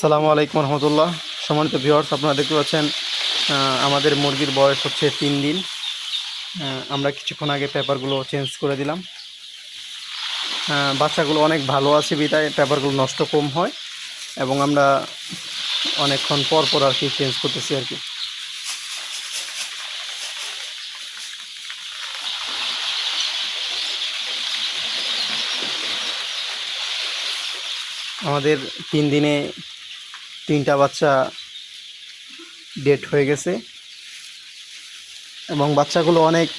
আসসালামু আলাইকুম রহমতুল্লাহ। সম্মানিত ভিউয়ার্স, আপনারা দেখতে পাচ্ছেন আমাদের মুরগির বয়স হচ্ছে 3 দিন। আমরা কিছুক্ষণ আগে পেপারগুলো চেঞ্জ করে দিলাম। বাচ্চাগুলো অনেক ভালো আছে বিধায় পেপারগুলো নষ্ট কম হয় এবং আমরা অনেকক্ষণ পর পর আর কি চেঞ্জ করতেছি আর কি। আমাদের 3 দিনে 3টা বাচ্চা ডেড হয়ে গেছে এবং বাচ্চাগুলো অনেক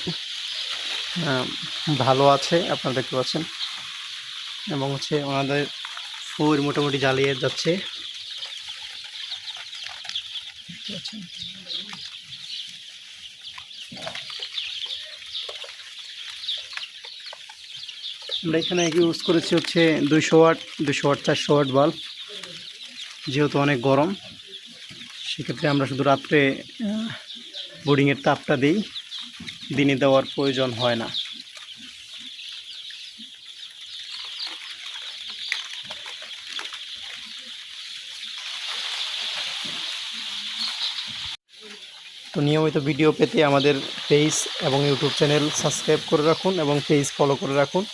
ভালো আছে, আপনারা দেখতে পাচ্ছেন। এবং হচ্ছে ওনাদের ফুল মোটামুটি জ্বালিয়ে যাচ্ছে। আমরা এখানে ইউজ করেছি হচ্ছে 200 ওয়াট 400 ওয়াট বাল্ব। যেহেতু অনেক গরম, সেক্ষেত্রে আমরা শুধু রাত্রে বোর্ডিংয়ের তাপটা দিই, দিনে দেওয়ার প্রয়োজন হয় না। তো নিয়মিত ভিডিও পেতে আমাদের পেজ এবং ইউটিউব চ্যানেল সাবস্ক্রাইব করে রাখুন এবং পেজ ফলো করে রাখুন।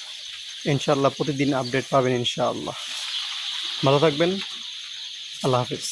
ইনশাআল্লাহ প্রতিদিন আপডেট পাবেন ইনশাআল্লাহ। ভালো থাকবেন। আল্লাহ হাফিজ।